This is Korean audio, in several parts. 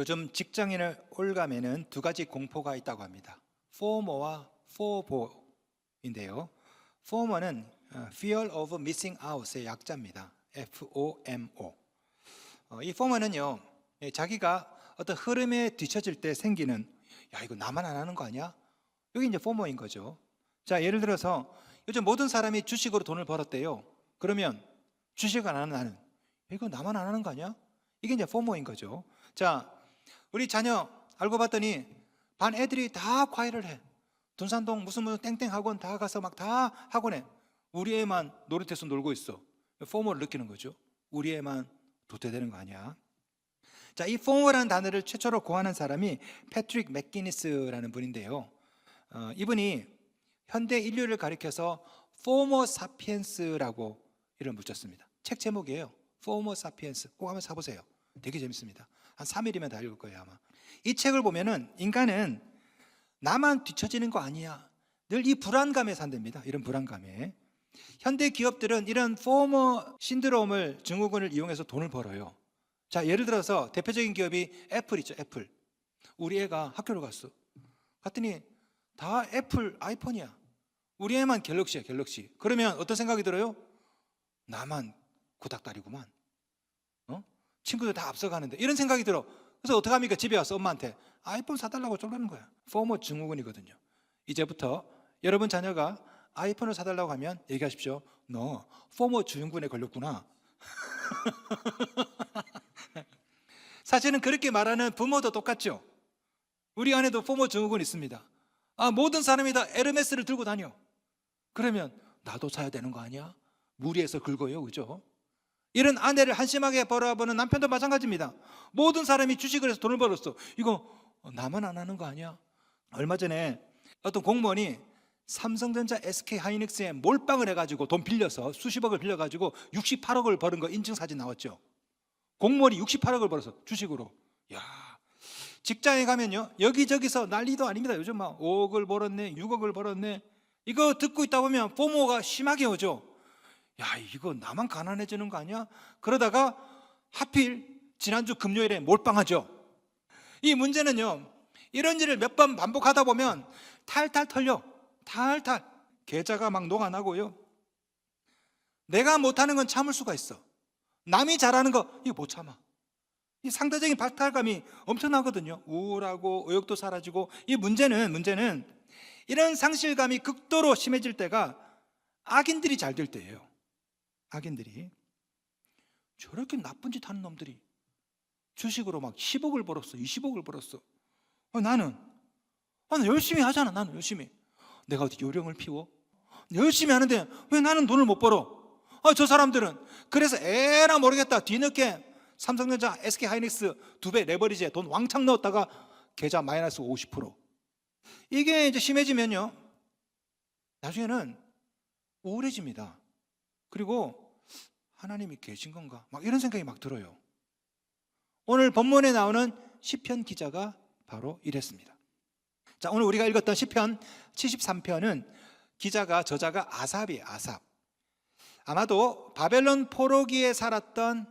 요즘 직장인을 올가매는 두 가지 공포가 있다고 합니다. FOMO와 FOBO인데요. FOMO는 Fear of Missing Out의 약자입니다. FOMO. 이 FOMO는요, 자기가 어떤 흐름에 뒤처질 때 생기는, 야, 이거 나만 안 하는 거 아니야? 이게 이제 FOMO인 거죠. 자, 예를 들어서 요즘 모든 사람이 주식으로 돈을 벌었대요. 그러면 주식 안 하는 나는, 이거 나만 안 하는 거 아니야? 이게 이제 FOMO인 거죠. 자, 우리 자녀 알고 봤더니 반 애들이 다 과외를 해. 둔산동 무슨 땡땡 학원 다 가서 막 다 학원에. 우리 애만 놀이터에서 놀고 있어. FOMO를 느끼는 거죠. 우리 애만 도태되는 거 아니야? 자, 이 FOMO라는 단어를 최초로 고안한 사람이 패트릭 맥기니스라는 분인데요. 이분이 현대 인류를 가리켜서 포모 사피엔스라고 이름을 붙였습니다. 책 제목이에요. 포모 사피엔스. 꼭 한번 사보세요. 되게 재밌습니다. 한 3일이면 다 읽을 거예요, 아마. 이 책을 보면은 인간은 나만 뒤처지는 거 아니야. 늘 이 불안감에 산답니다. 이런 불안감에. 현대 기업들은 이런 포모 신드롬을 증후군을 이용해서 돈을 벌어요. 자, 예를 들어서 대표적인 기업이 애플이죠. 애플. 우리 애가 학교를 갔어. 갔더니 다 애플 아이폰이야. 우리 애만 갤럭시야, 갤럭시. 그러면 어떤 생각이 들어요? 나만 구닥다리구만. 친구들 다 앞서가는데 이런 생각이 들어. 그래서 어떻게 합니까? 집에 와서 엄마한테 아이폰 사달라고 쫄라는 거야. 포모 증후군이거든요. 이제부터 여러분 자녀가 아이폰을 사달라고 하면 얘기하십시오. 너 포모 증후군에 걸렸구나. 사실은 그렇게 말하는 부모도 똑같죠. 우리 안에도 포모 증후군이 있습니다. 모든 사람이 다 에르메스를 들고 다녀. 그러면 나도 사야 되는 거 아니야? 무리해서 긁어요, 그죠? 이런 아내를 한심하게 바라보는 남편도 마찬가지입니다. 모든 사람이 주식을 해서 돈을 벌었어. 이거 나만 안 하는 거 아니야? 얼마 전에 어떤 공무원이 삼성전자 SK하이닉스에 몰빵을 해가지고 돈 빌려서 수십억을 빌려가지고 68억을 벌은 거 인증사진 나왔죠. 공무원이 68억을 벌어서 주식으로. 야, 직장에 가면요, 여기저기서 난리도 아닙니다. 요즘 막 5억을 벌었네, 6억을 벌었네. 이거 듣고 있다 보면 포모가 심하게 오죠. 야, 이거 나만 가난해지는 거 아니야? 그러다가 하필 지난주 금요일에 몰빵하죠. 이 문제는요, 이런 일을 몇 번 반복하다 보면 탈탈 털려. 탈탈. 계좌가 막 녹아나고요. 내가 못하는 건 참을 수가 있어. 남이 잘하는 거 이거 못 참아. 이 상대적인 박탈감이 엄청나거든요. 우울하고 의욕도 사라지고. 이 문제는 이런 상실감이 극도로 심해질 때가 악인들이 잘 될 때예요. 악인들이. 저렇게 나쁜 짓 하는 놈들이 주식으로 막 10억을 벌었어, 20억을 벌었어. 나는 열심히 하잖아. 나는 열심히. 내가 어디 요령을 피워? 열심히 하는데 왜 나는 돈을 못 벌어? 저 사람들은. 그래서 에라 모르겠다, 뒤늦게 삼성전자 SK하이닉스 2배 레버리지에 돈 왕창 넣었다가 계좌 마이너스 50%. 이게 이제 심해지면요, 나중에는 우울해집니다. 그리고 하나님이 계신 건가? 막 이런 생각이 막 들어요. 오늘 본문에 나오는 시편 기자가 바로 이랬습니다. 자, 오늘 우리가 읽었던 시편 73편은 저자가 아삽이에요. 아삽. 아마도 바벨론 포로기에 살았던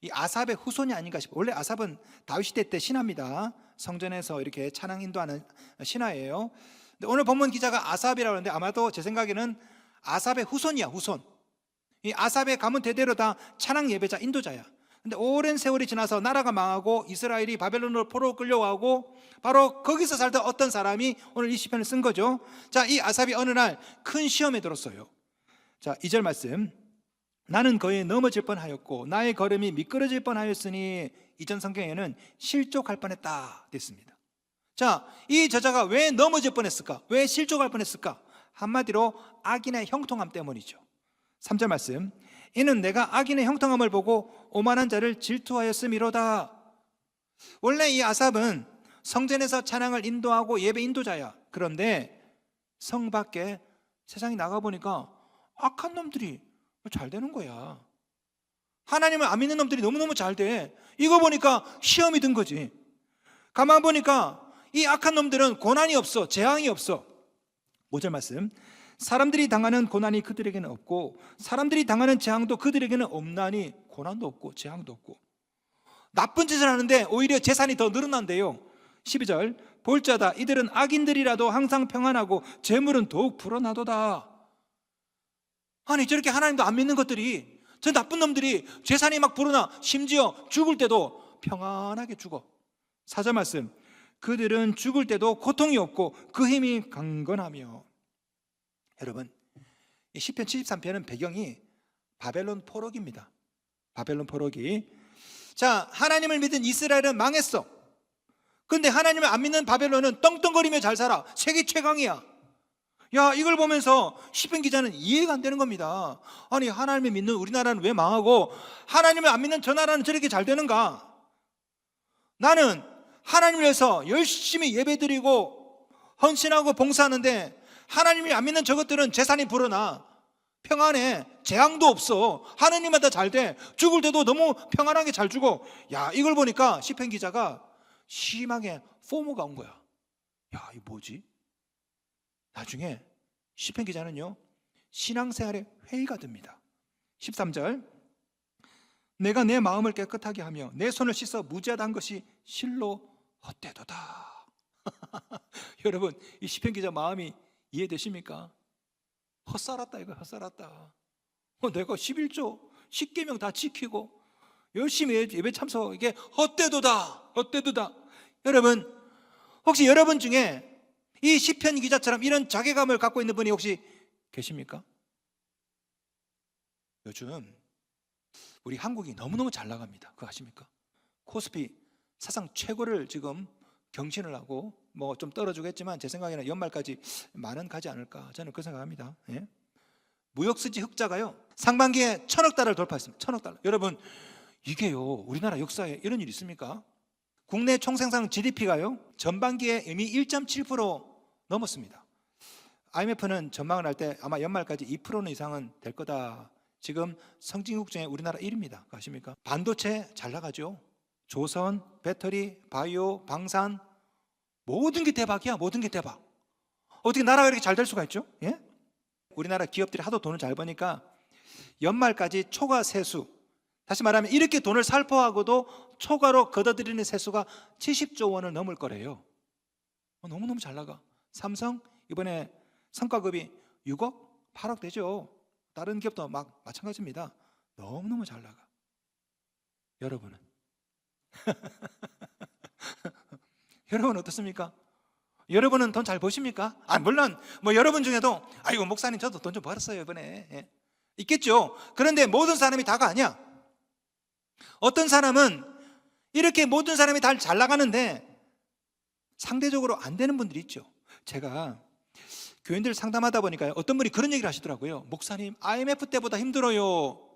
이 아삽의 후손이 아닌가 싶어요. 원래 아삽은 다윗 시대 때 신하입니다. 성전에서 이렇게 찬양 인도하는 신하예요. 근데 오늘 본문 기자가 아삽이라고 하는데 아마도 제 생각에는 아삽의 후손이야, 후손. 이 아삽의 가문 대대로 다 찬양 예배자, 인도자야. 근데 오랜 세월이 지나서 나라가 망하고 이스라엘이 바벨론으로 포로 끌려가고 바로 거기서 살던 어떤 사람이 오늘 이 시편을 쓴 거죠. 자, 이 아삽이 어느 날 큰 시험에 들었어요. 자, 2절 말씀. 나는 거의 넘어질 뻔하였고 나의 걸음이 미끄러질 뻔하였으니 이전 성경에는 실족할 뻔했다 됐습니다. 자, 이 저자가 왜 넘어질 뻔했을까? 왜 실족할 뻔했을까? 한마디로 악인의 형통함 때문이죠. 3절 말씀. 이는 내가 악인의 형통함을 보고 오만한 자를 질투하였음이로다. 원래 이 아삽은 성전에서 찬양을 인도하고 예배 인도자야. 그런데 성 밖에 세상에 나가보니까 악한 놈들이 잘 되는 거야. 하나님을 안 믿는 놈들이 너무너무 잘 돼. 이거 보니까 시험이 든 거지. 가만 보니까 이 악한 놈들은 고난이 없어, 재앙이 없어. 5절 말씀. 사람들이 당하는 고난이 그들에게는 없고 사람들이 당하는 재앙도 그들에게는 없나니. 고난도 없고 재앙도 없고. 나쁜 짓을 하는데 오히려 재산이 더 늘어난대요. 12절, 볼자다 이들은 악인들이라도 항상 평안하고 재물은 더욱 불어나도다. 아니 저렇게 하나님도 안 믿는 것들이, 저 나쁜 놈들이 재산이 막 불어나 심지어 죽을 때도 평안하게 죽어. 4절 말씀, 그들은 죽을 때도 고통이 없고 그 힘이 강건하며. 여러분, 이 시편 73편은 배경이 바벨론 포로기입니다. 바벨론 포로기. 자, 하나님을 믿은 이스라엘은 망했어. 근데 하나님을 안 믿는 바벨론은 떵떵거리며 잘 살아. 세계 최강이야. 야, 이걸 보면서 시편 기자는 이해가 안 되는 겁니다. 아니 하나님을 믿는 우리나라는 왜 망하고 하나님을 안 믿는 저 나라는 저렇게 잘 되는가? 나는 하나님을 위해서 열심히 예배드리고 헌신하고 봉사하는데 하나님이 안 믿는 저것들은 재산이 불어나 평안해. 재앙도 없어. 하느님마다 잘 돼. 죽을 때도 너무 평안하게 잘 죽어. 야, 이걸 보니까 시편 기자가 심하게 포모가 온 거야. 야, 이거 뭐지? 나중에 시편 기자는요, 신앙생활에 회의가 듭니다. 13절, 내가 내 마음을 깨끗하게 하며 내 손을 씻어 무죄하다 한 것이 실로 헛되도다. 여러분, 이 시편 기자 마음이 이해되십니까? 헛살았다, 이거 헛살았다. 내가 11조 10계명 다 지키고 열심히 예배 참석, 이게 헛되도다, 헛되도다. 여러분, 혹시 여러분 중에 이 시편 기자처럼 이런 자괴감을 갖고 있는 분이 혹시 계십니까? 요즘 우리 한국이 너무너무 잘 나갑니다. 그거 아십니까? 코스피 사상 최고를 지금 경신을 하고 뭐 좀 떨어지고 했지만 제 생각에는 연말까지 만원 가지 않을까, 저는 그 생각합니다. 예? 무역수지 흑자가요 상반기에 1,000억 달러를 돌파했습니다. 1,000억 달러. 여러분, 이게요 우리나라 역사에 이런 일이 있습니까? 국내 총생산 GDP가요 전반기에 이미 1.7% 넘었습니다. IMF는 전망을 할 때 아마 연말까지 2% 이상은 될 거다. 지금 선진국 중에 우리나라 1위입니다. 아십니까? 반도체 잘 나가죠. 조선, 배터리, 바이오, 방산, 모든 게 대박이야. 모든 게 대박. 어떻게 나라가 이렇게 잘 될 수가 있죠? 예? 우리나라 기업들이 하도 돈을 잘 버니까 연말까지 초과 세수, 다시 말하면 이렇게 돈을 살포하고도 초과로 걷어들이는 세수가 70조 원을 넘을 거래요. 너무너무 잘 나가. 삼성 이번에 성과급이 6억, 8억 되죠. 다른 기업도 막 마찬가지입니다. 너무너무 잘 나가. 여러분은? 여러분 어떻습니까? 여러분은 돈 잘 버십니까? 물론 뭐 여러분 중에도 아이고 목사님 저도 돈 좀 벌었어요 이번에. 예. 있겠죠. 그런데 모든 사람이 다가 아니야. 어떤 사람은 이렇게 모든 사람이 다 잘 나가는데 상대적으로 안 되는 분들이 있죠. 제가 교인들 상담하다 보니까 어떤 분이 그런 얘기를 하시더라고요. 목사님 IMF 때보다 힘들어요.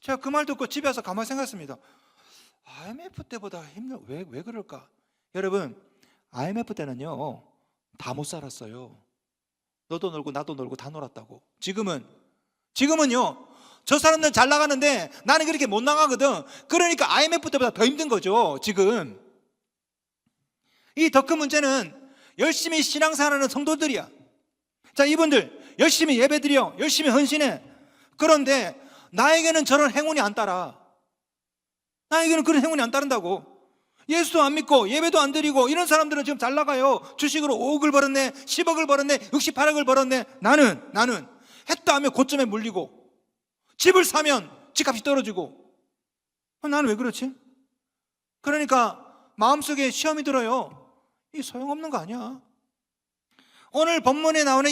제가 그 말 듣고 집에 와서 가만히 생각했습니다. IMF 때보다 힘들어. 왜 그럴까? 여러분, IMF 때는요 다 못 살았어요. 너도 놀고 나도 놀고 다 놀았다고. 지금은요 저 사람들은 잘 나가는데 나는 그렇게 못 나가거든. 그러니까 IMF 때보다 더 힘든 거죠. 지금 이 더 큰 문제는 열심히 신앙생활하는 성도들이야. 자, 이분들 열심히 예배드려, 열심히 헌신해. 그런데 나에게는 저런 행운이 안 따라. 나에게는 그런 행운이 안 따른다고. 예수도 안 믿고 예배도 안 드리고 이런 사람들은 지금 잘 나가요. 주식으로 5억을 벌었네, 10억을 벌었네, 68억을 벌었네. 나는 했다 하면 고점에 물리고, 집을 사면 집값이 떨어지고. 나는 왜 그렇지? 그러니까 마음속에 시험이 들어요. 이 소용없는 거 아니야. 오늘 본문에 나오는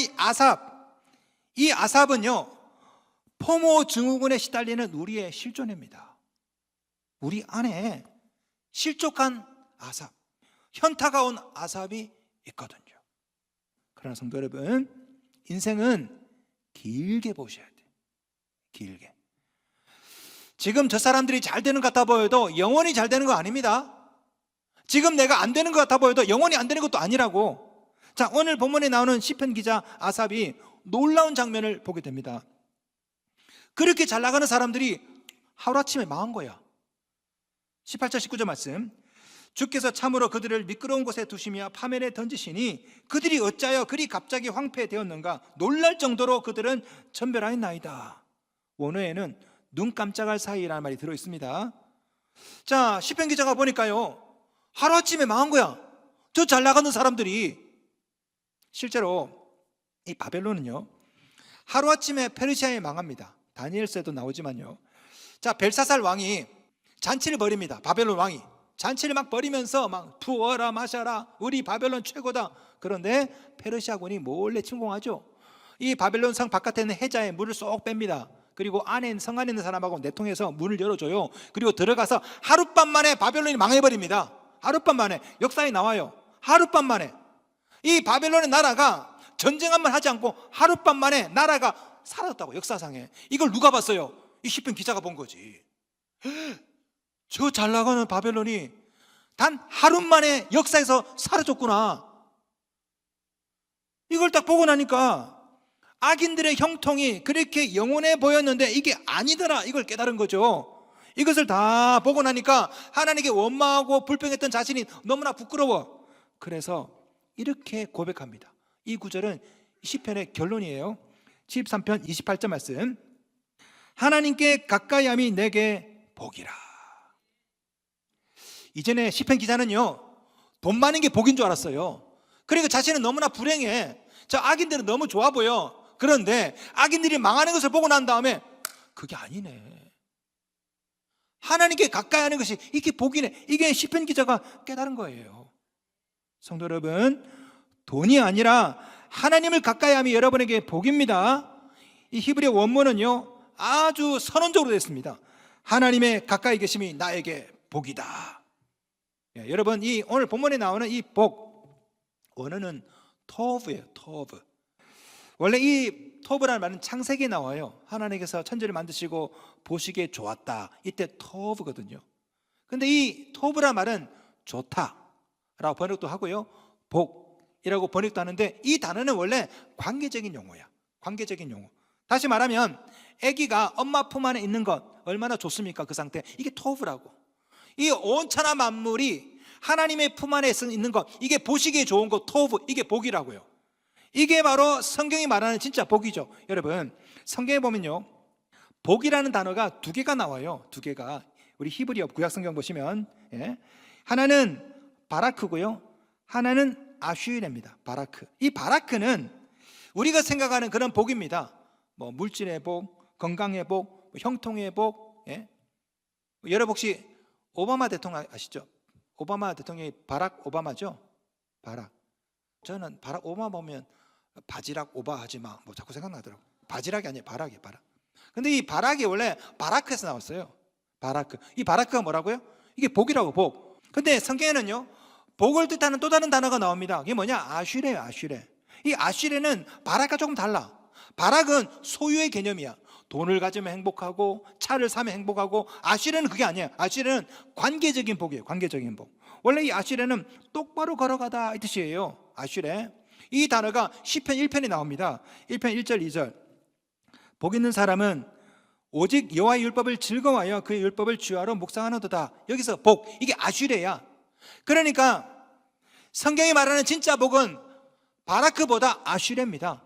이 아삽은요 포모 증후군에 시달리는 우리의 실존입니다. 우리 안에 실족한 아삽, 현타가 온 아삽이 있거든요. 그러나 성도 여러분, 인생은 길게 보셔야 돼요. 길게. 지금 저 사람들이 잘 되는 것 같아 보여도 영원히 잘 되는 거 아닙니다. 지금 내가 안 되는 것 같아 보여도 영원히 안 되는 것도 아니라고. 자, 오늘 본문에 나오는 시편 기자 아삽이 놀라운 장면을 보게 됩니다. 그렇게 잘 나가는 사람들이 하루아침에 망한 거야. 18절 19절 말씀, 주께서 참으로 그들을 미끄러운 곳에 두시며 파멸에 던지시니 그들이 어찌하여 그리 갑자기 황폐되었는가. 놀랄 정도로 그들은 전멸하였나이다. 원어에는 눈 깜짝할 사이라는 말이 들어있습니다. 자, 시편 기자가 보니까요, 하루아침에 망한 거야. 저 잘 나가는 사람들이. 실제로 이 바벨론은요, 하루아침에 페르시아에 망합니다. 다니엘서에도 나오지만요. 자, 벨사살 왕이 잔치를 벌입니다. 바벨론 왕이 잔치를 막 벌이면서 막 부어라 마셔라, 우리 바벨론 최고다. 그런데 페르시아군이 몰래 침공하죠. 이 바벨론 성 바깥에 있는 해자에 물을 쏙 뺍니다. 그리고 성 안에 있는 사람하고 내통해서 문을 열어줘요. 그리고 들어가서 하룻밤 만에 바벨론이 망해버립니다. 하룻밤 만에. 역사에 나와요. 하룻밤 만에. 이 바벨론의 나라가 전쟁 한번 하지 않고 하룻밤 만에 나라가 사라졌다고, 역사상에. 이걸 누가 봤어요? 이 시편 기자가 본 거지. 저 잘 나가는 바벨론이 단 하루 만에 역사에서 사라졌구나. 이걸 딱 보고 나니까 악인들의 형통이 그렇게 영원해 보였는데 이게 아니더라, 이걸 깨달은 거죠. 이것을 다 보고 나니까 하나님께 원망하고 불평했던 자신이 너무나 부끄러워. 그래서 이렇게 고백합니다. 이 구절은 시편의 결론이에요. 73편 28절 말씀. 하나님께 가까이함이 내게 복이라. 이전에 시편 기자는요, 돈 많은 게 복인 줄 알았어요. 그리고 자신은 너무나 불행해. 저 악인들은 너무 좋아 보여. 그런데 악인들이 망하는 것을 보고 난 다음에 그게 아니네, 하나님께 가까이 하는 것이 이게 복이네. 이게 시편 기자가 깨달은 거예요. 성도 여러분, 돈이 아니라 하나님을 가까이 함이 여러분에게 복입니다. 이 히브리 원문은요, 아주 선언적으로 됐습니다. 하나님의 가까이 계심이 나에게 복이다. 여러분, 이 오늘 본문에 나오는 이 복, 원어는 토브예요. 토브. 원래 이 토브라는 말은 창세기에 나와요. 하나님께서 천지를 만드시고 보시기에 좋았다, 이때 토브거든요. 근데 이 토브라는 말은 좋다라고 번역도 하고요, 복이라고 번역도 하는데, 이 단어는 원래 관계적인 용어야. 관계적인 용어. 다시 말하면 아기가 엄마 품 안에 있는 것 얼마나 좋습니까? 그 상태. 이게 토브라고. 이 온천하 만물이 하나님의 품 안에 있는 것, 이게 보시기에 좋은 것, 토브, 이게 복이라고요. 이게 바로 성경이 말하는 진짜 복이죠. 여러분, 성경에 보면요, 복이라는 단어가 두 개가 나와요. 두 개가. 우리 히브리어 구약 성경 보시면, 하나는 바라크고요, 하나는 아슈레입니다. 바라크. 이 바라크는 우리가 생각하는 그런 복입니다. 뭐 물질의 복, 건강의 복, 형통의 복. 여러분 혹시 오바마 대통령 아시죠? 오바마 대통령이 바락 오바마죠? 바락. 저는 바락 오바마 보면 바지락 오바하지 마, 뭐 자꾸 생각나더라고. 바지락이 아니에요, 바락이에요, 바락. 근데 이 바락이 원래 바라크에서 나왔어요. 바라크. 이 바라크가 뭐라고요? 이게 복이라고, 복. 근데 성경에는요, 복을 뜻하는 또 다른 단어가 나옵니다. 이게 뭐냐? 아슈레예요, 아슈레. 이 아슈레는 바락과 조금 달라. 바락은 소유의 개념이야. 돈을 가지면 행복하고 차를 사면 행복하고. 아슈레는 그게 아니에요. 아슈레는 관계적인 복이에요. 관계적인 복. 원래 이 아슈레는 똑바로 걸어가다, 이 뜻이에요. 아슈레. 이 단어가 시편 1편에 나옵니다. 1편 1절 2절. 복 있는 사람은 오직 여호와의 율법을 즐거워하여 그의 율법을 주야로 묵상하는도다. 여기서 복, 이게 아슈레야. 그러니까 성경이 말하는 진짜 복은 바라크보다 아슈레입니다.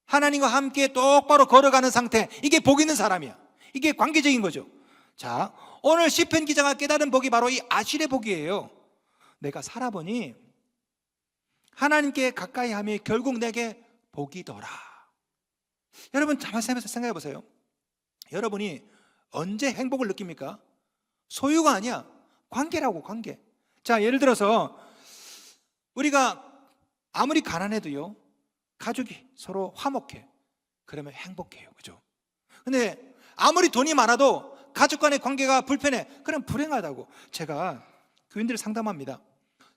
하나님과 함께 똑바로 걸어가는 상태, 이게 복 있는 사람이야. 이게 관계적인 거죠. 자, 오늘 시편 기자가 깨달은 복이 바로 이 아슈레 복이에요. 내가 살아보니 하나님께 가까이 함이 결국 내게 복이더라. 여러분 가만히 생각해 보세요. 여러분이 언제 행복을 느낍니까? 소유가 아니야. 관계라고, 관계. 자, 예를 들어서 우리가 아무리 가난해도요, 가족이 서로 화목해. 그러면 행복해요. 그죠? 근데 아무리 돈이 많아도 가족 간의 관계가 불편해. 그럼 불행하다고. 제가 교인들을 상담합니다.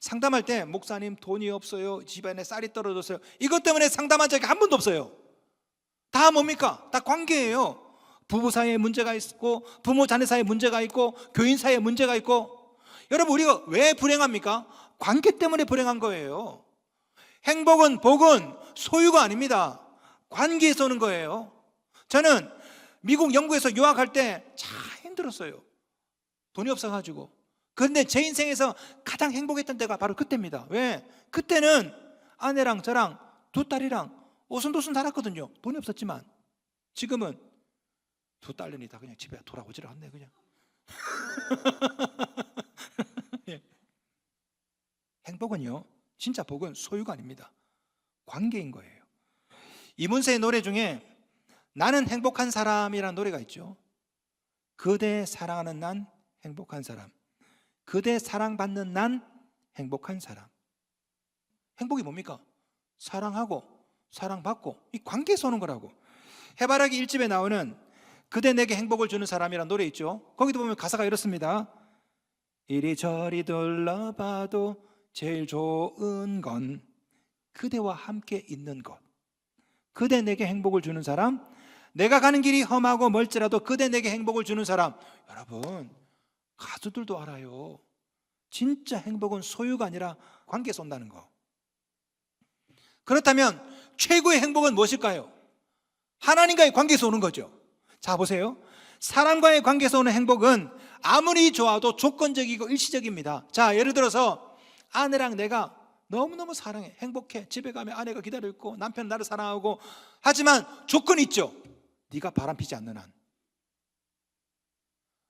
상담할 때, 목사님 돈이 없어요, 집안에 쌀이 떨어졌어요, 이것 때문에 상담한 적이 한 번도 없어요. 다 뭡니까? 다 관계예요. 부부 사이에 문제가 있고, 부모 자녀 사이에 문제가 있고, 교인 사이에 문제가 있고. 여러분, 우리가 왜 불행합니까? 관계 때문에 불행한 거예요. 행복은, 복은 소유가 아닙니다. 관계에서 오는 거예요. 저는 미국 영국에서 유학할 때 참 힘들었어요. 돈이 없어가지고. 그런데 제 인생에서 가장 행복했던 때가 바로 그때입니다. 왜? 그때는 아내랑 저랑 두 딸이랑 오순도순 살았거든요. 돈이 없었지만. 지금은 두 딸내미 다 그냥 집에 돌아오지를 않네, 그냥. 예. 행복은요, 진짜 복은 소유가 아닙니다. 관계인 거예요. 이문세의 노래 중에 나는 행복한 사람이라는 노래가 있죠. 그대 사랑하는 난 행복한 사람, 그대 사랑받는 난 행복한 사람. 행복이 뭡니까? 사랑하고 사랑받고 이 관계에서 오는 거라고. 해바라기 1집에 나오는 그대 내게 행복을 주는 사람이라는 노래 있죠. 거기도 보면 가사가 이렇습니다. 이리저리 둘러봐도 제일 좋은 건 그대와 함께 있는 것. 그대 내게 행복을 주는 사람, 내가 가는 길이 험하고 멀지라도 그대 내게 행복을 주는 사람. 여러분, 가수들도 알아요. 진짜 행복은 소유가 아니라 관계에서 온다는 거. 그렇다면 최고의 행복은 무엇일까요? 하나님과의 관계에서 오는 거죠. 자, 보세요. 사람과의 관계에서 오는 행복은 아무리 좋아도 조건적이고 일시적입니다. 자, 예를 들어서 아내랑 내가 너무너무 사랑해, 행복해. 집에 가면 아내가 기다려 있고 남편은 나를 사랑하고. 하지만 조건이 있죠. 네가 바람피지 않는 한.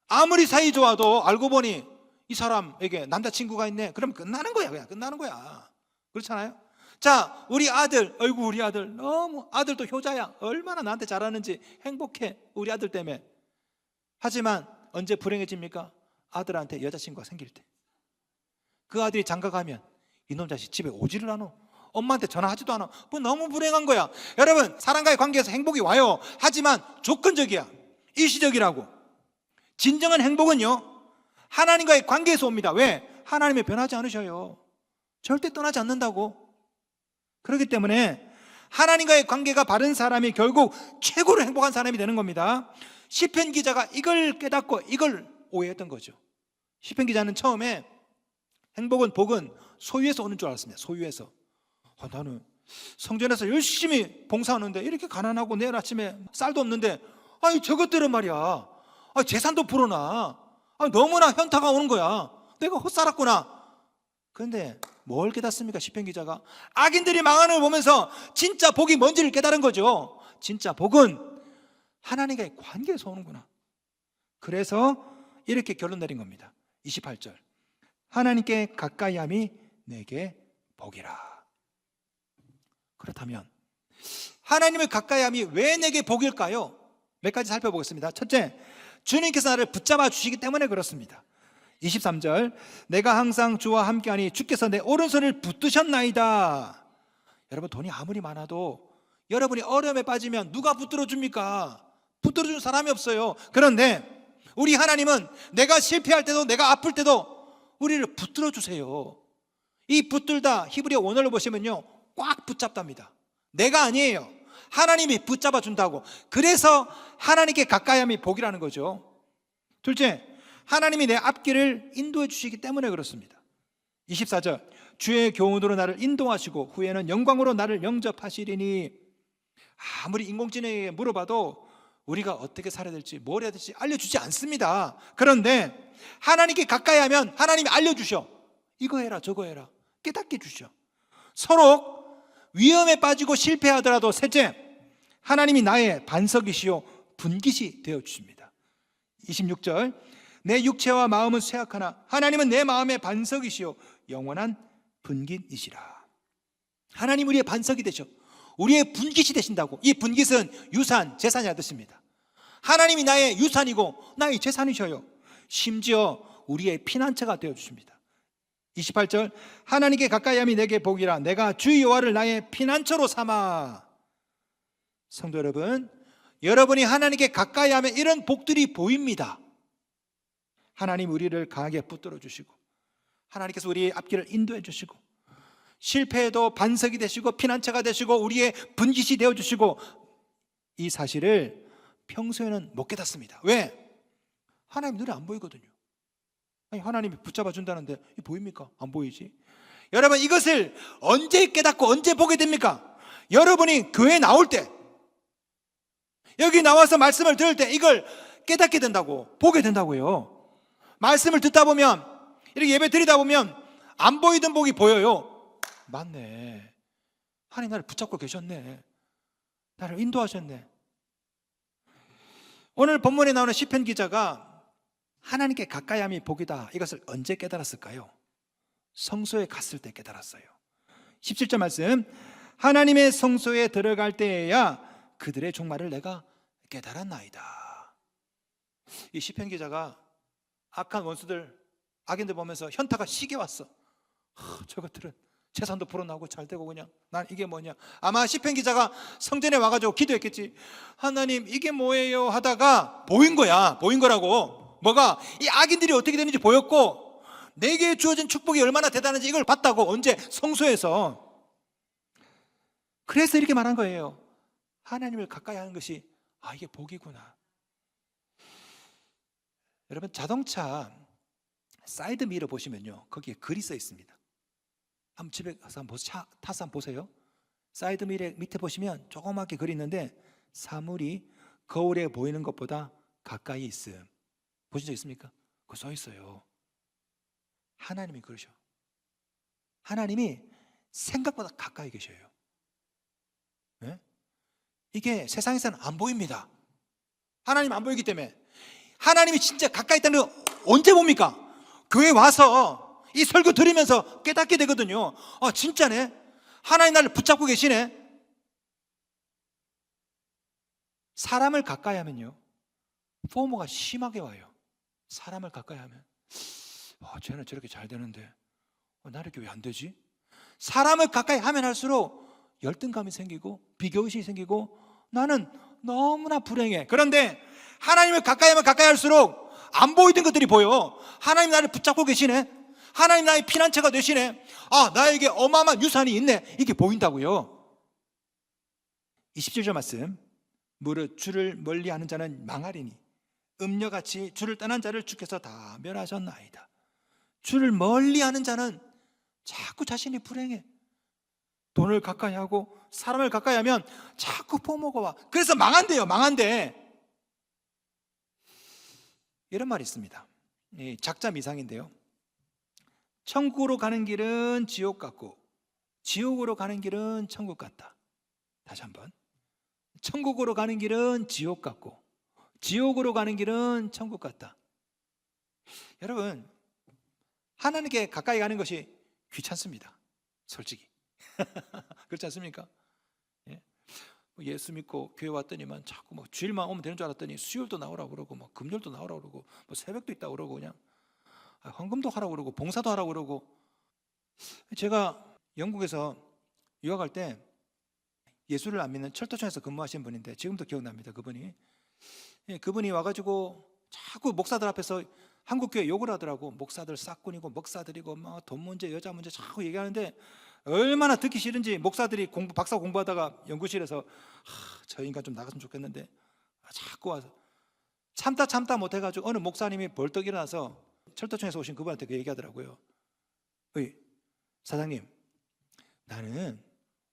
아무리 사이 좋아도 알고 보니 이 사람에게 남자친구가 있네. 그럼 끝나는 거야. 그냥 끝나는 거야. 그렇잖아요. 자, 우리 아들, 어이구 우리 아들 너무, 아들도 효자야. 얼마나 나한테 잘하는지 행복해, 우리 아들 때문에. 하지만 언제 불행해집니까? 아들한테 여자친구가 생길 때. 그 아들이 장가 가면 이놈 자식 집에 오지를 않아. 엄마한테 전화하지도 않아. 뭐 너무 불행한 거야. 여러분, 사람과의 관계에서 행복이 와요. 하지만 조건적이야. 일시적이라고. 진정한 행복은요, 하나님과의 관계에서 옵니다. 왜? 하나님이 변하지 않으셔요. 절대 떠나지 않는다고. 그렇기 때문에 하나님과의 관계가 바른 사람이 결국 최고로 행복한 사람이 되는 겁니다. 시편 기자가 이걸 깨닫고 이걸 오해했던 거죠. 시편 기자는 처음에 행복은, 복은 소유에서 오는 줄 알았습니다. 소유에서. 나는 성전에서 열심히 봉사하는데 이렇게 가난하고 내일 아침에 쌀도 없는데, 아니 저것들은 말이야, 재산도 불어나, 너무나 현타가 오는 거야. 내가 헛살았구나. 그런데 뭘 깨닫습니까? 시편 기자가 악인들이 망하는 걸 보면서 진짜 복이 뭔지를 깨달은 거죠. 진짜 복은 하나님과의 관계에서 오는구나. 그래서 이렇게 결론 내린 겁니다. 28절, 하나님께 가까이함이 내게 복이라. 그렇다면 하나님을 가까이함이 왜 내게 복일까요? 몇 가지 살펴보겠습니다. 첫째, 주님께서 나를 붙잡아 주시기 때문에 그렇습니다. 23절, 내가 항상 주와 함께하니 주께서 내 오른손을 붙드셨나이다. 여러분, 돈이 아무리 많아도 여러분이 어려움에 빠지면 누가 붙들어 줍니까? 붙들어 주는 사람이 없어요. 그런데 우리 하나님은 내가 실패할 때도, 내가 아플 때도 우리를 붙들어 주세요. 이 붙들다, 히브리어 원어를 보시면요, 꽉 붙잡답니다. 내가 아니에요. 하나님이 붙잡아 준다고. 그래서 하나님께 가까이함이 복이라는 거죠. 둘째, 하나님이 내 앞길을 인도해 주시기 때문에 그렇습니다. 24절, 주의 교훈으로 나를 인도하시고 후에는 영광으로 나를 영접하시리니. 아무리 인공지능에게 물어봐도 우리가 어떻게 살아야 될지, 뭘 해야 될지 알려주지 않습니다. 그런데 하나님께 가까이 하면 하나님이 알려주셔. 이거 해라 저거 해라 깨닫게 주셔. 서로 위험에 빠지고 실패하더라도, 셋째, 하나님이 나의 반석이시요 분깃이 되어 주십니다. 26절, 내 육체와 마음은 쇠약하나 하나님은 내 마음의 반석이시요 영원한 분깃이시라. 하나님 우리의 반석이 되셔. 우리의 분깃이 되신다고. 이 분깃은 유산, 재산이라는 뜻입니다. 하나님이 나의 유산이고 나의 재산이셔요. 심지어 우리의 피난처가 되어 주십니다. 28절, 하나님께 가까이함이 내게 복이라. 내가 주 여호와를 나의 피난처로 삼아. 성도 여러분, 여러분이 하나님께 가까이하면 이런 복들이 보입니다. 하나님 우리를 강하게 붙들어 주시고, 하나님께서 우리의 앞길을 인도해 주시고, 실패해도 반석이 되시고 피난처가 되시고 우리의 분깃이 되어 주시고. 이 사실을 평소에는 못 깨닫습니다. 왜? 하나님 눈에 안 보이거든요. 아니, 하나님이 붙잡아 준다는데 이 보입니까? 안 보이지. 여러분, 이것을 언제 깨닫고 언제 보게 됩니까? 여러분이 교회에 나올 때, 여기 나와서 말씀을 들을 때 이걸 깨닫게 된다고, 보게 된다고요. 말씀을 듣다 보면, 이렇게 예배 드리다 보면 안 보이던 복이 보여요. 맞네, 하나님 나를 붙잡고 계셨네, 나를 인도하셨네. 오늘 본문에 나오는 시편 기자가 하나님께 가까이 함이 복이다, 이것을 언제 깨달았을까요? 성소에 갔을 때 깨달았어요. 17절 말씀, 하나님의 성소에 들어갈 때에야 그들의 종말을 내가 깨달았나이다. 이 시편 기자가 악한 원수들, 악인들 보면서 현타가 시게 왔어. 저것들은 재산도 불어나고 잘 되고 그냥 난 이게 뭐냐. 아마 시편 기자가 성전에 와가지고 기도했겠지. 하나님 이게 뭐예요 하다가 보인 거야. 보인 거라고. 뭐가? 이 악인들이 어떻게 되는지 보였고 내게 주어진 축복이 얼마나 대단한지 이걸 봤다고. 언제? 성소에서. 그래서 이렇게 말한 거예요. 하나님을 가까이 하는 것이 이게 복이구나. 여러분, 자동차 사이드 미러 보시면요, 거기에 글이 써 있습니다. 한번 집에 가서 한번 타서 한번 보세요. 사이드 미러 밑에 보시면 조그맣게 글이 있는데, 사물이 거울에 보이는 것보다 가까이 있음. 보신 적 있습니까? 그거 써 있어요. 하나님이 그러셔. 하나님이 생각보다 가까이 계셔요. 네? 이게 세상에서는 안 보입니다. 하나님 안 보이기 때문에. 하나님이 진짜 가까이 있다는 걸 언제 봅니까? 교회 와서 이 설교 들으면서 깨닫게 되거든요. 진짜네. 하나님 나를 붙잡고 계시네. 사람을 가까이 하면요, 포모가 심하게 와요. 사람을 가까이 하면 쟤는 저렇게 잘 되는데 나는 이렇게 왜 안 되지? 사람을 가까이 하면 할수록 열등감이 생기고 비교의식이 생기고 나는 너무나 불행해. 그런데 하나님을 가까이 하면 가까이 할수록 안 보이던 것들이 보여. 하나님 나를 붙잡고 계시네. 하나님 나의 피난처가 되시네. 나에게 어마어마한 유산이 있네. 이게 보인다고요. 27절 말씀, 무릇 주를 멀리하는 자는 망하리니 음녀같이 주를 떠난 자를 주께서 다 멸하셨나이다. 주를 멀리하는 자는 자꾸 자신이 불행해. 돈을 가까이 하고 사람을 가까이 하면 자꾸 포모가 와. 그래서 망한대요. 망한대. 이런 말이 있습니다. 작자 미상인데요, 천국으로 가는 길은 지옥 같고 지옥으로 가는 길은 천국 같다. 다시 한번, 천국으로 가는 길은 지옥 같고 지옥으로 가는 길은 천국 같다. 여러분, 하나님께 가까이 가는 것이 귀찮습니다. 솔직히. 그렇지 않습니까? 예수 믿고 교회 왔더니만 자꾸 주일만 오면 되는 줄 알았더니 수요일도 나오라고 그러고 금요일도 나오라고 그러고 새벽도 있다고 그러고 그냥 헌금도 하라고 그러고 봉사도 하라고 그러고. 제가 영국에서 유학할 때 예수를 안 믿는 철도청에서 근무하신 분인데 지금도 기억납니다. 그분이 와가지고 자꾸 목사들 앞에서 한국교회 욕을 하더라고. 목사들 싹군이고 먹사들이고 돈 문제 여자 문제 자꾸 얘기하는데 얼마나 듣기 싫은지 목사들이 박사 공부하다가 연구실에서 저 인간 좀 나갔으면 좋겠는데 자꾸 와서 참다 못해가지고 어느 목사님이 벌떡 일어나서 철도청에서 오신 그분한테 그 얘기하더라고요. 사장님, 나는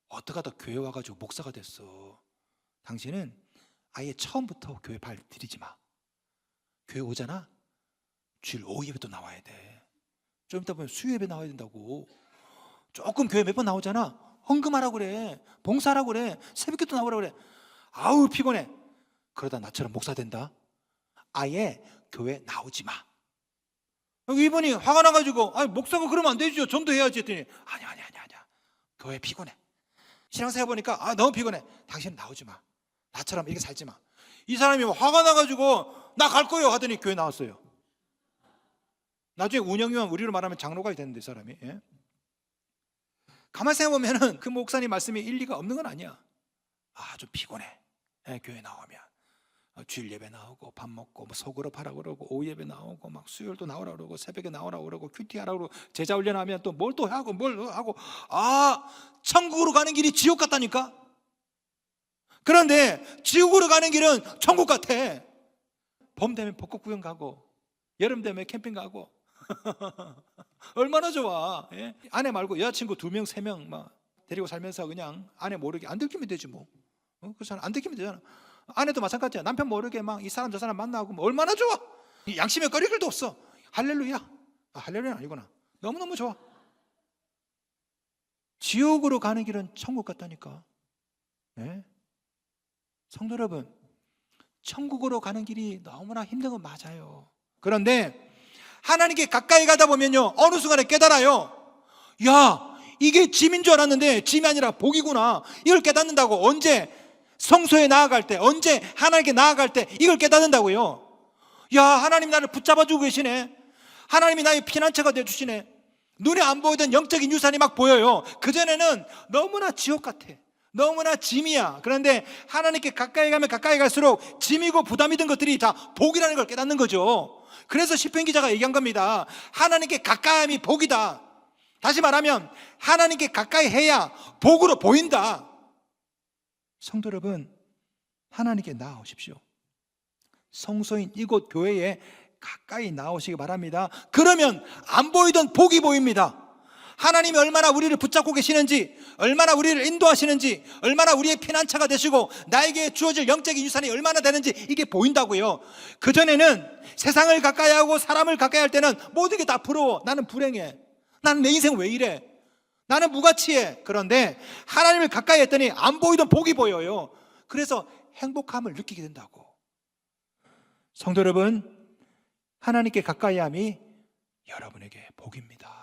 어떡하다 교회 와가지고 목사가 됐어. 당신은 아예 처음부터 교회 발 들이지 마. 교회 오잖아, 주일 오후 예배도 나와야 돼. 좀 이따 보면 수요 예배 나와야 된다고. 조금 교회 몇 번 나오잖아, 헌금하라고 그래, 봉사하라고 그래, 새벽기도 나오라고 그래. 아우 피곤해. 그러다 나처럼 목사 된다, 아예 교회 나오지 마. 이분이 화가 나가지고 목사가 그러면 안 되죠, 전도 해야지 했더니 아니야 교회 피곤해. 신앙생활 해보니까 너무 피곤해. 당신은 나오지 마. 나처럼 이렇게 살지 마. 이 사람이 화가 나가지고 나 갈 거예요 하더니 교회 나왔어요. 나중에 운영위원, 우리로 말하면 장로가 됐는데 사람이. 가만히 생각해보면 그 목사님 말씀이 일리가 없는 건 아니야. 좀 피곤해. 교회 나오면 주일 예배 나오고 밥 먹고 소그룹 하라고 그러고 오후 예배 나오고 수요일도 나오라고 그러고 새벽에 나오라고 그러고 큐티 하라고 그러고 제자 훈련하면 또 뭘 또 하고 뭘 하고. 천국으로 가는 길이 지옥 같다니까. 그런데 지옥으로 가는 길은 천국 같아. 봄 되면 벚꽃 구경 가고 여름 되면 캠핑 가고 얼마나 좋아. 아내 말고 여자친구 2명 3명 데리고 살면서 그냥 아내 모르게 안 들키면 되지 뭐. 그 사람 안 들키면 되잖아. 아내도 마찬가지야. 남편 모르게 이 사람 저 사람 만나고 얼마나 좋아. 양심에 꺼릴 길도 없어. 할렐루야. 할렐루야는 아니구나. 너무너무 좋아. 지옥으로 가는 길은 천국 같다니까. 성도 여러분, 천국으로 가는 길이 너무나 힘든 건 맞아요. 그런데 하나님께 가까이 가다 보면요, 어느 순간에 깨달아요. 야, 이게 짐인 줄 알았는데 짐이 아니라 복이구나. 이걸 깨닫는다고. 언제? 성소에 나아갈 때, 언제 하나님께 나아갈 때 이걸 깨닫는다고요. 야, 하나님 나를 붙잡아주고 계시네. 하나님이 나의 피난처가 되어주시네. 눈에 안 보이던 영적인 유산이 막 보여요. 그전에는 너무나 지옥 같아. 너무나 짐이야. 그런데 하나님께 가까이 가면 가까이 갈수록 짐이고 부담이 든 것들이 다 복이라는 걸 깨닫는 거죠. 그래서 시편 기자가 얘기한 겁니다. 하나님께 가까이함이 복이다. 다시 말하면 하나님께 가까이 해야 복으로 보인다. 성도 여러분, 하나님께 나아오십시오. 성소인 이곳 교회에 가까이 나오시기 바랍니다. 그러면 안 보이던 복이 보입니다. 하나님이 얼마나 우리를 붙잡고 계시는지, 얼마나 우리를 인도하시는지, 얼마나 우리의 피난처가 되시고 나에게 주어질 영적인 유산이 얼마나 되는지 이게 보인다고요. 그전에는 세상을 가까이 하고 사람을 가까이 할 때는 모든 게 다 부러워. 나는 불행해. 나는 내 인생 왜 이래? 나는 무가치해. 그런데 하나님을 가까이 했더니 안 보이던 복이 보여요. 그래서 행복함을 느끼게 된다고. 성도 여러분, 하나님께 가까이함이 여러분에게 복입니다.